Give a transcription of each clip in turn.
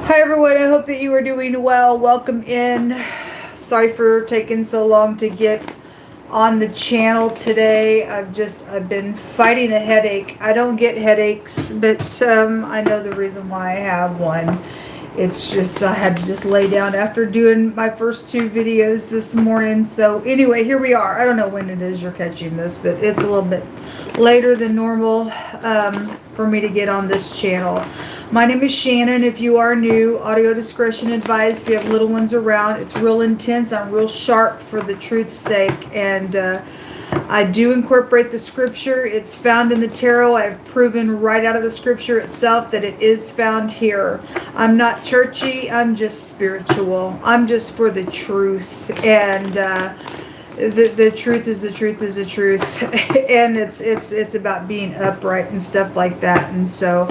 Hi everyone, I hope that you are doing well. Welcome in. Sorry for taking so long to get on the channel today. I've been fighting a headache. I don't get headaches, but I know the reason why I have one. It's just I had to just lay down after doing my first two videos this morning. So anyway, here we are. I don't know when it is you're catching this, but it's a little bit later than normal for me to get on this channel. My name is Shannon. If you are new, audio discretion advised. If you have little ones around, it's real intense. I'm real sharp for the truth's sake, and I do incorporate the scripture. It's found in the tarot. I've proven right out of the scripture itself that it is found here. I'm not churchy. I'm just spiritual. I'm just for the truth, and the truth is the truth is the truth, and it's about being upright and stuff like that. And so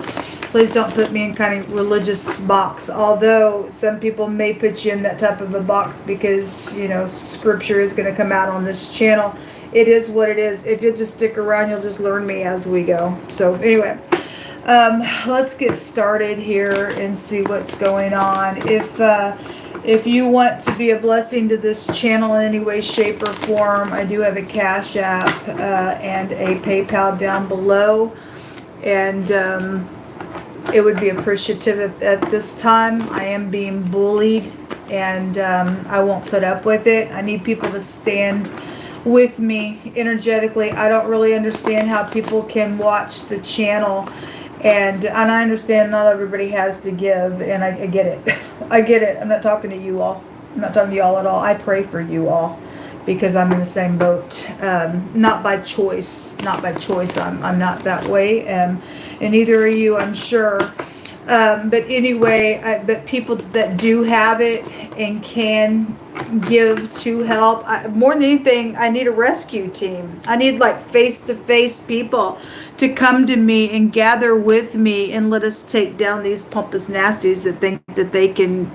please don't put me in kind of religious box, although some people may put you in that type of a box because, you know, scripture is going to come out on this channel. It is what it is. If you'll just stick around, you'll just learn me as we go. So anyway, let's get started here and see what's going on. If you want to be a blessing to this channel in any way, shape, or form, I do have a Cash App and a PayPal down below, and it would be appreciative at this time. I am being bullied, and I won't put up with it. I need people to stand with me energetically. I don't really understand how people can watch the channel, and I understand not everybody has to give, and I get it. I get it. I'm not talking to you all. I'm not talking to y'all at all. I pray for you all because I'm in the same boat. Not by choice. Not by choice. I'm not that way, and neither are you, I'm sure. But anyway, but people that do have it and can give to help, more than anything, I need a rescue team. I need like face-to-face people to come to me and gather with me and let us take down these pompous nasties that think that they can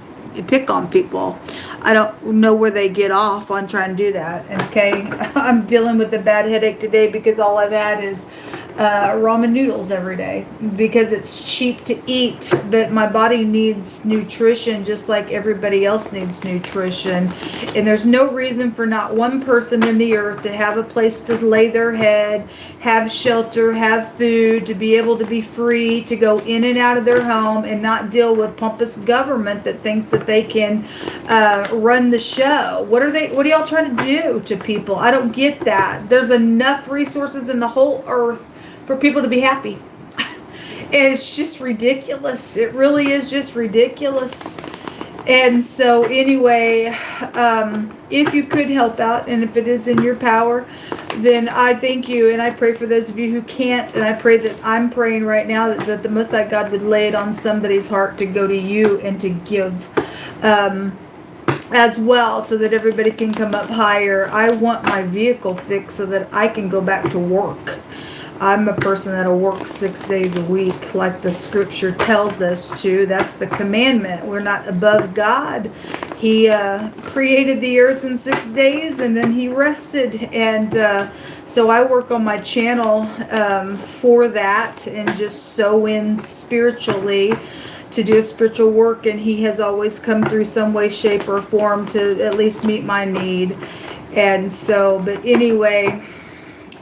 pick on people. I don't know where they get off on trying to do that. Okay, I'm dealing with a bad headache today because all I've had is ramen noodles every day because it's cheap to eat, but my body needs nutrition just like everybody else needs nutrition, and there's no reason for not one person in the earth to have a place to lay their head, have shelter, have food, to be able to be free to go in and out of their home and not deal with pompous government that thinks that they can run the show. What are y'all trying to do to people? I don't get that. There's enough resources in the whole earth for people to be happy. And it's just ridiculous. It really is just ridiculous. And so anyway, if you could help out, and if it is in your power, then I thank you, and I pray for those of you who can't, and I pray that I'm praying right now that the Most High God would lay it on somebody's heart to go to you and to give as well, so that everybody can come up higher. I want my vehicle fixed so that I can go back to work. I'm a person that'll work 6 days a week like the scripture tells us to. That's the commandment. We're not above God. He created the earth in 6 days and then he rested. And so I work on my channel for that and just sow in spiritually to do a spiritual work. And he has always come through some way, shape, or form to at least meet my need. And so, but anyway,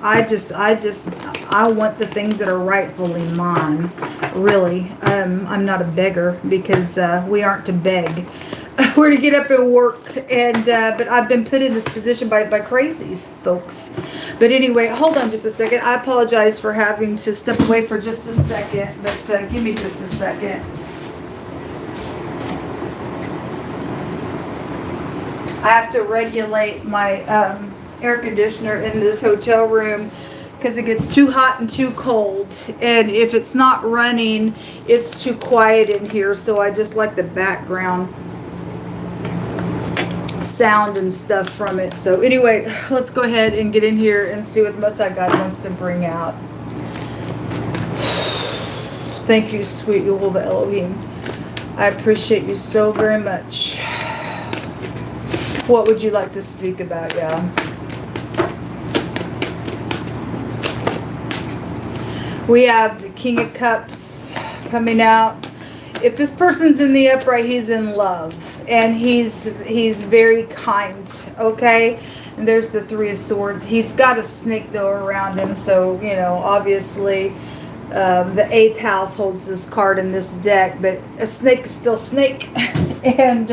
I want the things that are rightfully mine, really. I'm not a beggar because we aren't to beg. We're to get up and work, and but I've been put in this position by crazies, folks. But anyway, hold on just a second. I apologize for having to step away for just a second, but give me just a second. I have to regulate my air conditioner in this hotel room because it gets too hot and too cold, and if it's not running, it's too quiet in here. So I just like the background sound and stuff from it. So anyway, let's go ahead and get in here and see what the Most High God wants to bring out. Thank you, sweet Yehovah Elohim. I appreciate you so very much. What would you like to speak about, y'all? We have the King of Cups coming out. If this person's in the upright, he's in love, and he's very kind, okay? And there's the Three of Swords. He's got a snake, though, around him, so, you know, obviously the 8th house holds this card in this deck, but a snake is still snake. And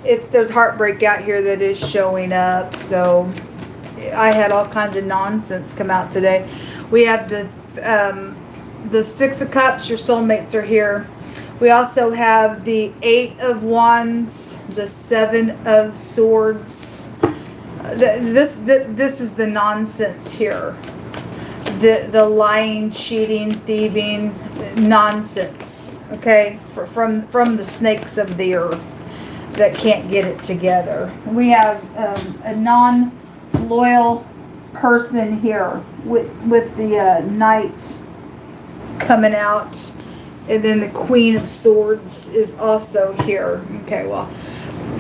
there's heartbreak out here that is showing up, so I had all kinds of nonsense come out today. We have the 6 of Cups, your soulmates are here. We also have the 8 of Wands, the 7 of Swords. This is the nonsense here. The lying, cheating, thieving, nonsense. Okay, from the snakes of the earth that can't get it together. We have a non-loyal person here with the Knight coming out. And then the Queen of Swords is also here. Okay, well,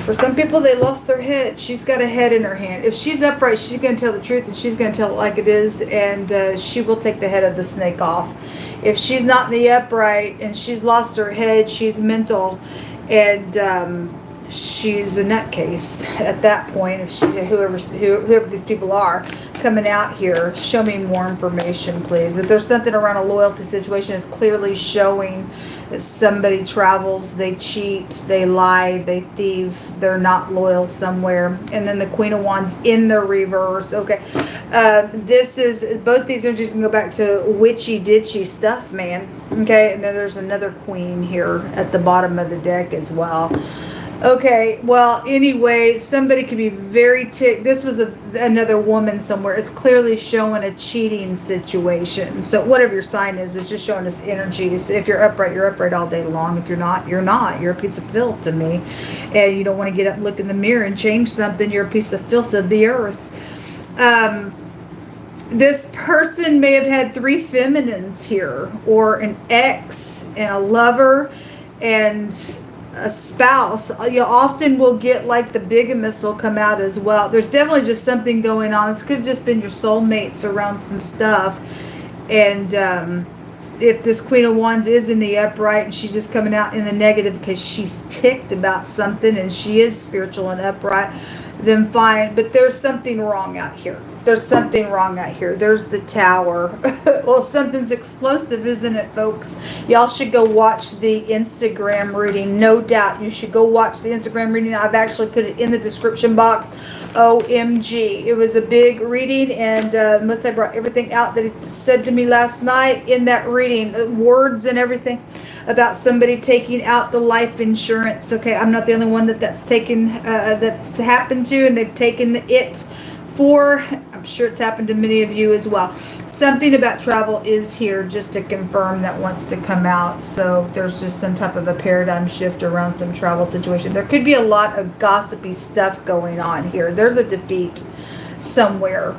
for some people, they lost their head. She's got a head in her hand. If she's upright, she's going to tell the truth, and she's going to tell it like it is, and she will take the head of the snake off. If she's not in the upright and she's lost her head, she's mental, and she's a nutcase at that point. If whoever these people are coming out here, show me more information, please. If there's something around a loyalty situation, it's clearly showing that somebody travels, they cheat, they lie, they thieve, they're not loyal somewhere. And then the Queen of Wands in the reverse. Okay, this is, both these energies can go back to witchy ditchy stuff, man. Okay, and then there's another queen here at the bottom of the deck as well. Okay, well, anyway, somebody could be very ticked. This was another woman somewhere. It's clearly showing a cheating situation. So whatever your sign is, it's just showing us energies. If you're upright all day long. If you're not, you're not. You're a piece of filth to me. And you don't want to get up and look in the mirror and change something. You're a piece of filth of the earth. This person may have had 3 feminines here, or an ex and a lover and a spouse. You often will get like the bigamist will come out as well. There's definitely just something going on. This could have just been your soulmates around some stuff. And if this Queen of Wands is in the upright and she's just coming out in the negative because she's ticked about something and she is spiritual and upright, then fine. But there's something wrong out here. There's something wrong out here. There's the Tower. Well, something's explosive, isn't it, folks? Y'all should go watch the Instagram reading. No doubt you should go watch the Instagram reading. I've actually put it in the description box. OMG. It was a big reading, and must have brought everything out that it said to me last night in that reading. Words and everything about somebody taking out the life insurance. Okay, I'm not the only one that's taken, that's happened to, and they've taken it for. I'm sure it's happened to many of you as well. Something about travel is here just to confirm that wants to come out. So there's just some type of a paradigm shift around some travel situation. There could be a lot of gossipy stuff going on here. There's a defeat somewhere.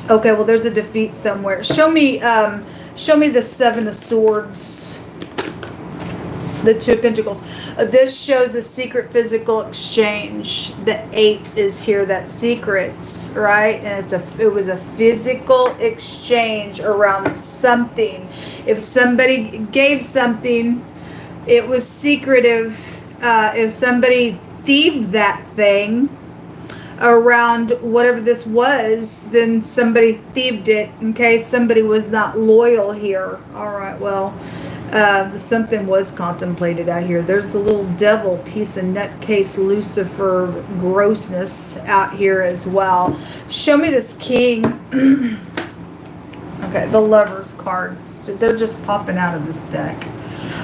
Okay, well, there's a defeat somewhere. Show me the 7 of Swords. The 2 of Pentacles. This shows a secret physical exchange. The 8 is here. That's secrets, right? And it was a physical exchange around something. If somebody gave something, it was secretive. If somebody thieved that thing around whatever this was, then somebody thieved it. Okay, somebody was not loyal here. All right, well, something was contemplated out here. There's the little devil piece of nutcase Lucifer grossness out here as well. Show me this king. Okay, the Lovers cards. They're just popping out of this deck.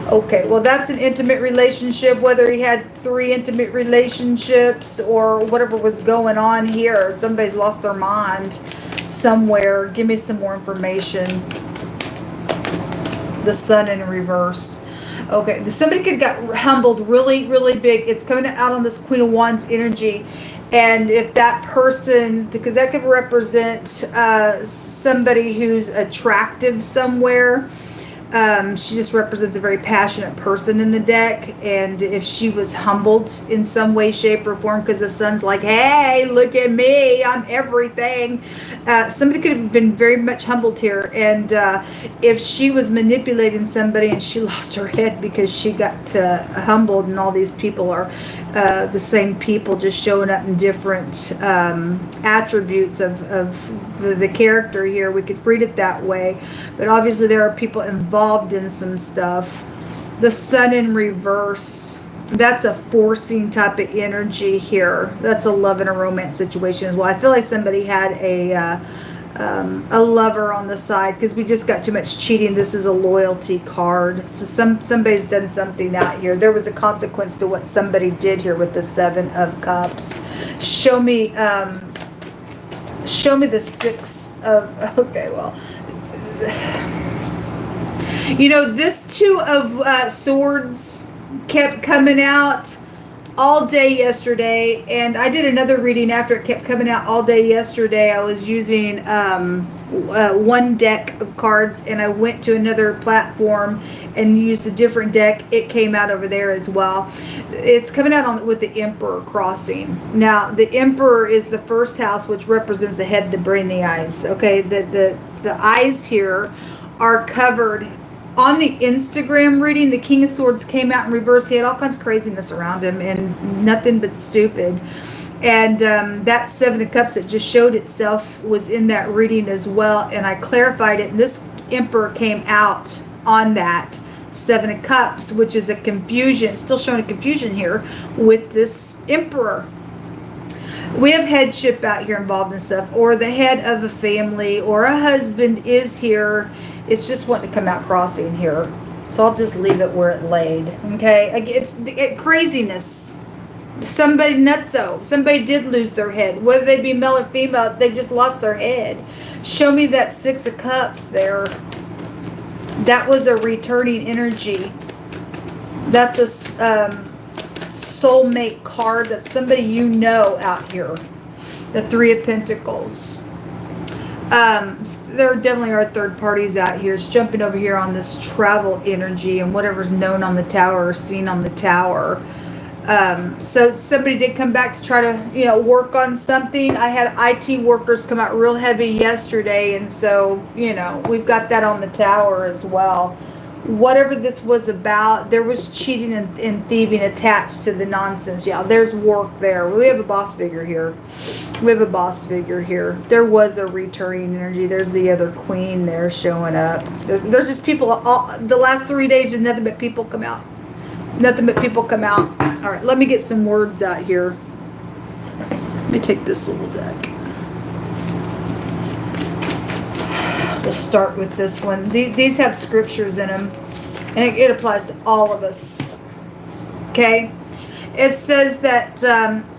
Okay, well, that's an intimate relationship, whether he had 3 intimate relationships or whatever was going on here. Somebody's lost their mind somewhere. Give me some more information. The Sun in reverse. Okay, somebody could got humbled really, really big. It's coming out on this Queen of Wands energy. And if that person, because that could represent somebody who's attractive somewhere, She just represents a very passionate person in the deck, and if she was humbled in some way, shape, or form, because the sun's like, hey, look at me, I'm everything. Somebody could have been very much humbled here, and if she was manipulating somebody and she lost her head because she got humbled, and all these people are the same people, just showing up in different attributes of the character here. We could read it that way, but obviously there are people involved in some stuff. The sun in reverse, that's a forcing type of energy here. That's a love and a romance situation as well. I feel like somebody had a lover on the side, because we just got too much cheating. This is a loyalty card, so somebody's done something out here. There was a consequence to what somebody did here with the 7 of Cups. Show me the 6 of, okay, well, you know, this 2 of Swords kept coming out all day yesterday, and I did another reading after it kept coming out all day yesterday. I was using one deck of cards, and I went to another platform and used a different deck. It came out over there as well. It's coming out with the Emperor crossing. Now, the Emperor is the first house, which represents the head, the brain, the eyes. Okay, the eyes here are covered. On the Instagram reading, the King of Swords came out in reverse. He had all kinds of craziness around him and nothing but stupid. And that 7 of Cups that just showed itself was in that reading as well. And I clarified it. And this Emperor came out on that 7 of Cups, which is a confusion. Still showing a confusion here with this Emperor. We have headship out here involved in stuff, or the head of a family, or a husband is here. It's just wanting to come out crossing here. So I'll just leave it where it laid. Okay? It's craziness. Somebody nutso. Somebody did lose their head. Whether they be male or female, they just lost their head. Show me that 6 of Cups there. That was a returning energy. That's a soulmate card. That's somebody you know out here. The 3 of Pentacles. There definitely are third parties out here. It's jumping over here on this travel energy and whatever's known on the tower or seen on the tower. So somebody did come back to try to, work on something. I had IT workers come out real heavy yesterday, and so, we've got that on the tower as well. Whatever this was about, there was cheating and thieving attached to the nonsense. Yeah, there's work there. We have a boss figure here. There was a returning energy. There's the other queen there showing up. There's just people. The last 3 days, just nothing but people come out. Nothing but people come out. All right, let me get some words out here. Let me take this little deck. We'll start with this one. These have scriptures in them, and it applies to all of us. Okay? It says that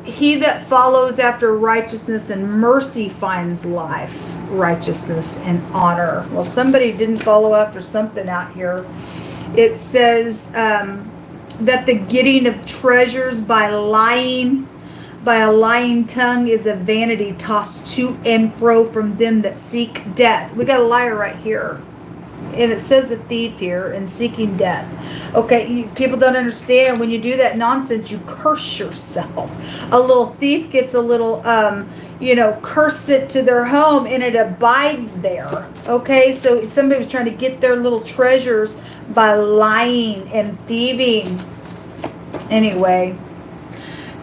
he that follows after righteousness and mercy finds life, righteousness, and honor. Well, somebody didn't follow after something out here. It says that the getting of treasures by a lying tongue is a vanity tossed to and fro from them that seek death. We got a liar right here. And it says a thief here and seeking death. Okay, people don't understand when you do that nonsense, you curse yourself. A little thief gets a little, curse it to their home and it abides there. Okay, so somebody was trying to get their little treasures by lying and thieving. Anyway.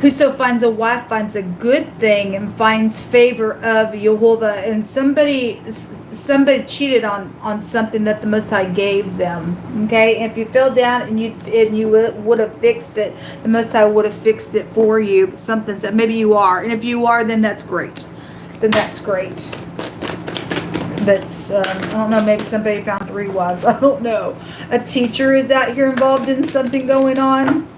Whoso finds a wife finds a good thing and finds favor of Jehovah. And somebody cheated on something that the Most High gave them. Okay, and if you fell down and you would have fixed it, the Most High would have fixed it for you. But something's that maybe you are, and if you are, then that's great. But I don't know. Maybe somebody found 3 wives. I don't know. A teacher is out here involved in something going on.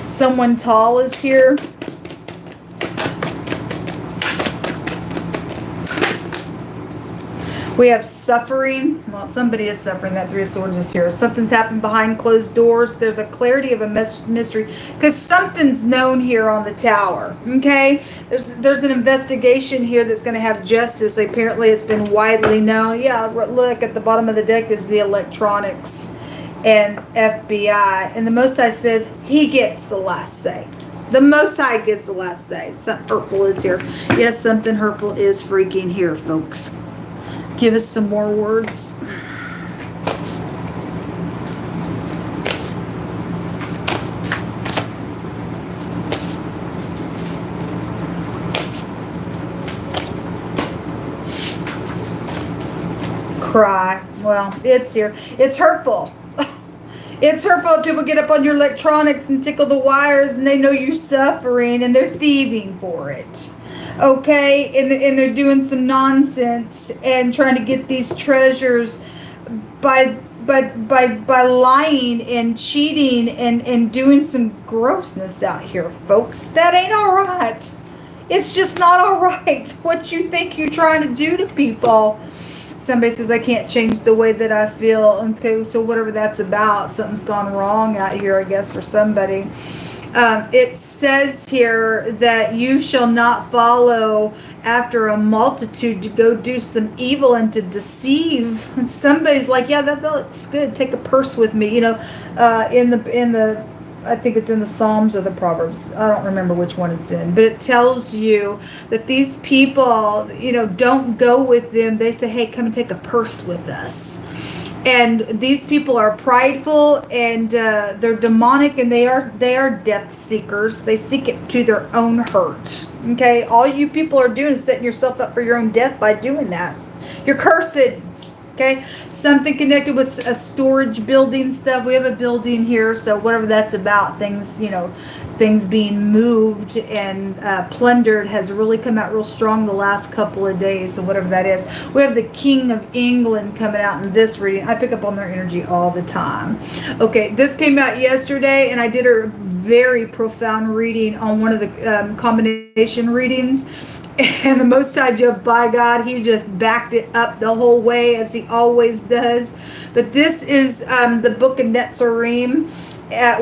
Someone tall is here. We have suffering. Well, somebody is suffering. That Three of Swords is here. Something's happened behind closed doors. There's a clarity of a mystery because something's known here on the tower. Okay, there's an investigation here that's going to have justice. Apparently, it's been widely known. Yeah, look at the bottom of the deck is the electronics and F.B.I. And the Most High says He gets the last say. The Most High gets the last say. Something hurtful is here. Yes, something hurtful is freaking here, folks. Give us some more words. Cry. Well, it's here. It's hurtful. It's hurtful if people get up on your electronics and tickle the wires and they know you're suffering and they're thieving for it. Okay, and they're doing some nonsense and trying to get these treasures by lying and cheating and doing some grossness out here, folks. That ain't all right. It's just not all right. What you think you're trying to do to people. Somebody says, I can't change the way that I feel. Okay, so whatever that's about, something's gone wrong out here, I guess, for somebody. It says here that you shall not follow after a multitude to go do some evil and to deceive. And somebody's like, yeah, that looks good. Take a purse with me. You know, in the I think it's in the Psalms or the Proverbs. I don't remember which one it's in. But it tells you that these people, you know, don't go with them. They say, hey, come and take a purse with us. And these people are prideful and they're demonic and they are death seekers. They seek it to their own hurt. Okay, all you people are doing is setting yourself up for your own death by doing that. You're cursed. Okay, something connected with a storage building stuff. We have a building here, so whatever that's about, things, you know, things being moved and plundered has really come out real strong the last couple of days, so whatever that is. We have the King of England coming out in this reading. I pick up on their energy all the time. Okay, this came out yesterday, and I did a very profound reading on one of the combination readings. And the Most High, by God, He just backed it up the whole way, as He always does. But this is the book of Netzarim,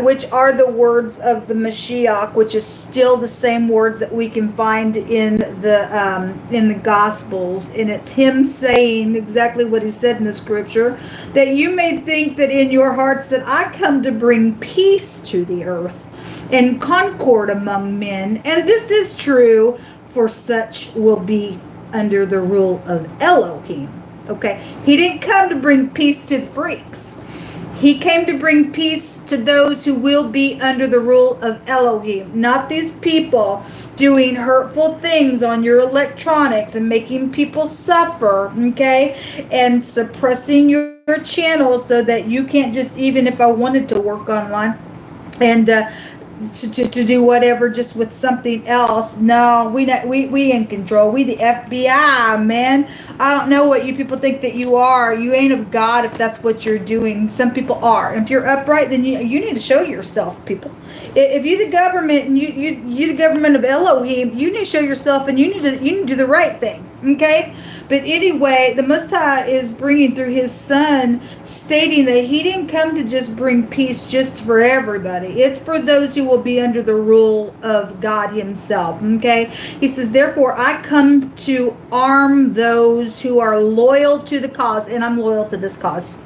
which are the words of the Mashiach, which is still the same words that we can find in the Gospels. And it's Him saying exactly what He said in the Scripture, that you may think that in your hearts that I come to bring peace to the earth and concord among men. And this is true, for such will be under the rule of Elohim. Okay, He didn't come to bring peace to the freaks. He came to bring peace to those who will be under the rule of Elohim. Not these people doing hurtful things on your electronics and making people suffer, okay? And suppressing your channel so that you can't just, even if I wanted to work online and to do whatever just with something else. No, we in control. We the FBI, man. I don't know what you people think that you are. You ain't of God if that's what you're doing. Some people are. If you're upright, then you need to show yourself, people. If you're the government and you're the government of Elohim, you need to show yourself and you need to do the right thing. Okay? But anyway, the Most High is bringing through His Son, stating that He didn't come to just bring peace just for everybody. It's for those who will be under the rule of God Himself. Okay? He says, therefore, I come to arm those who are loyal to the cause. And I'm loyal to this cause.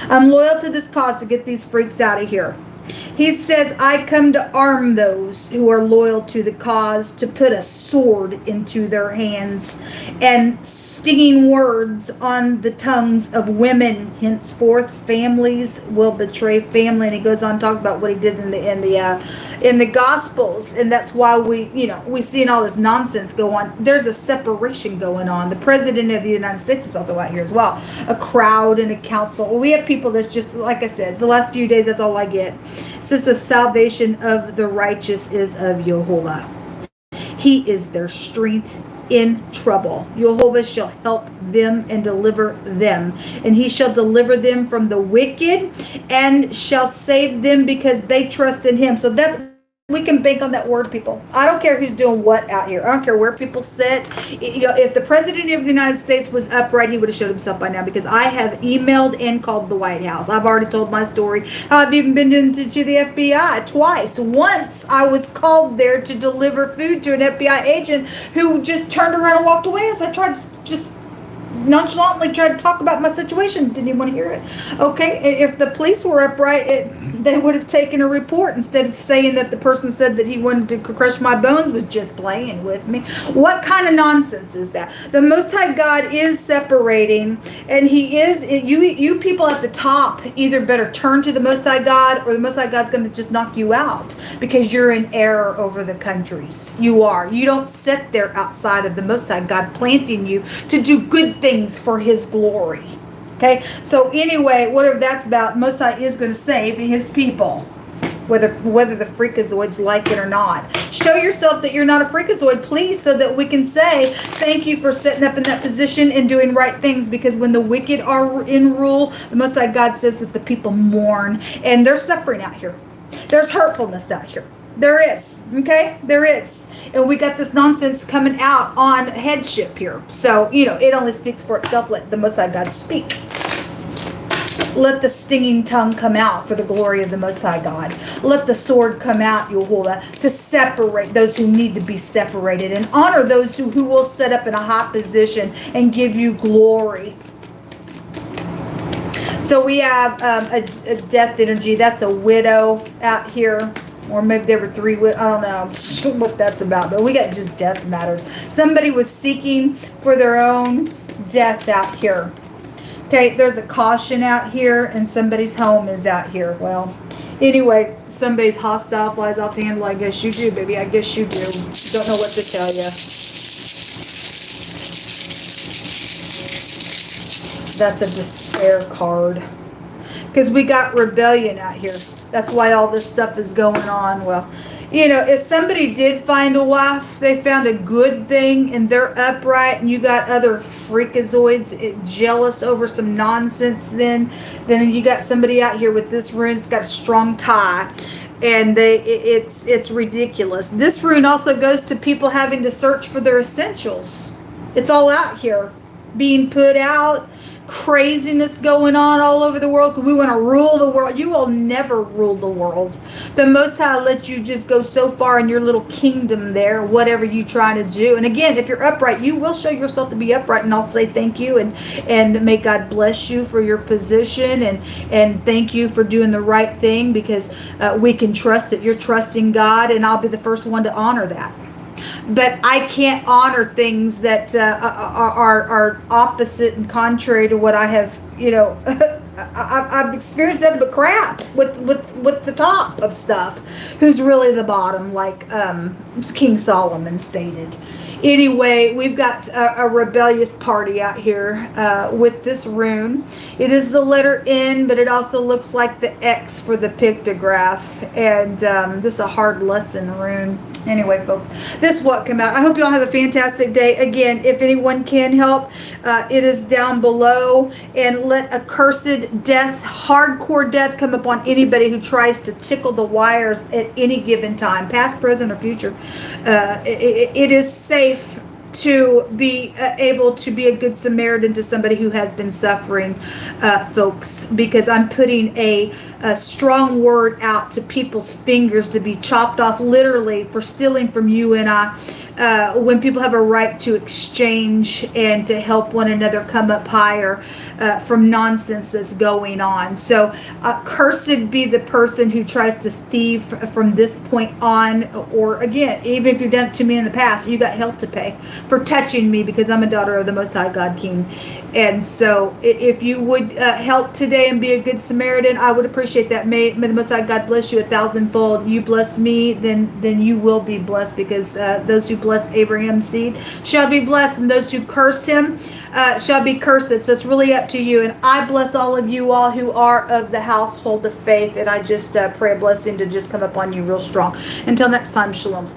I'm loyal to this cause to get these freaks out of here. He says, I come to arm those who are loyal to the cause, to put a sword into their hands and stinging words on the tongues of women. Henceforth, families will betray family. And he goes on to talk about what he did in the Gospels. And that's why we seeing all this nonsense go on. There's a separation going on. The President of the United States is also out here as well. A crowd and a council. Well, we have people that's just, like I said, the last few days, that's all I get. Since the salvation of the righteous is of Jehovah. He is their strength in trouble. Jehovah shall help them and deliver them. And He shall deliver them from the wicked and shall save them because they trust in Him. So that's We can bank on that word, people. I don't care who's doing what out here. I don't care where people sit. You know, if the president of the United States was upright, he would have showed himself by now, because I have emailed and called the White House. I've already told my story. I've even been to the FBI twice. Once I was called there to deliver food to an FBI agent who just turned around and walked away as I tried to just nonchalantly tried to talk about my situation. Didn't even want to hear it. Okay, if the police were upright, they would have taken a report instead of saying that the person said that he wanted to crush my bones was just playing with me. What kind of nonsense is that? The Most High God is separating, and He is. You people at the top either better turn to the Most High God, or the Most High God's going to just knock you out, because you're in error over the countries. You are. You don't sit there outside of the Most High God planting you to do good things for His glory. Okay, so anyway, whatever that's about, Most High is going to save His people, whether the freakazoids like it or not. Show yourself that you're not a freakazoid, please, so that we can say thank you for setting up in that position and doing right things. Because when the wicked are in rule, the Most High God says that the people mourn, and there's suffering out here. There's hurtfulness out here. There is, okay? There is. And we got this nonsense coming out on headship here. So, you know, it only speaks for itself. Let the Most High God speak. Let the stinging tongue come out for the glory of the Most High God. Let the sword come out, Yahuwah, to separate those who need to be separated, and honor those who will set up in a high position and give you glory. So we have a death energy. That's a widow out here. Or maybe there were three, I don't know what that's about. But we got just death matters. Somebody was seeking for their own death out here. Okay, there's a caution out here, and somebody's home is out here. Well, anyway, somebody's hostile, flies off the handle. I guess you do, baby. I guess you do. Don't know what to tell you. That's a despair card. Because we got rebellion out here. That's why all this stuff is going on. Well, you know, if somebody did find a wife, they found a good thing, and they're upright, and you got other freakazoids jealous over some nonsense, then you got somebody out here with this rune. It's got a strong tie, and it's ridiculous. This rune also goes to people having to search for their essentials. It's all out here being put out. Craziness going on all over the world, because we want to rule the world. You will never rule the world. The Most High let you just go so far in your little kingdom there, whatever you try to do. And again, if you're upright, you will show yourself to be upright, and I'll say thank you, and may God bless you for your position, and thank you for doing the right thing, because we can trust that you're trusting God, and I'll be the first one to honor that. But I can't honor things that are opposite and contrary to what I have, you know, I've experienced nothing but crap with the top of stuff. Who's really the bottom, like King Solomon stated. Anyway, we've got a rebellious party out here with this rune. It is the letter N, but it also looks like the X for the pictograph. And this is a hard lesson rune. Anyway, folks, this is what came out. I hope you all have a fantastic day. Again, if anyone can help, it is down below. And let a cursed death, hardcore death, come upon anybody who tries to tickle the wires at any given time, past, present, or future. It is safe to be able to be a good Samaritan to somebody who has been suffering, folks, because I'm putting a strong word out to people's fingers to be chopped off literally for stealing from you and I, when people have a right to exchange and to help one another come up higher from nonsense that's going on. So cursed be the person who tries to thieve from this point on, or again, even if you've done it to me in the past, you got hell to pay for touching me, because I'm a daughter of the Most High God King. And so if you would help today and be a good Samaritan, I would appreciate that. May the Most High God bless you 1,000-fold. You bless me, then you will be blessed, because those who bless Abraham's seed shall be blessed, and those who curse him shall be cursed. So it's really up to you. And I bless all of you all who are of the household of faith, and I just pray a blessing to just come upon you real strong. Until next time, shalom.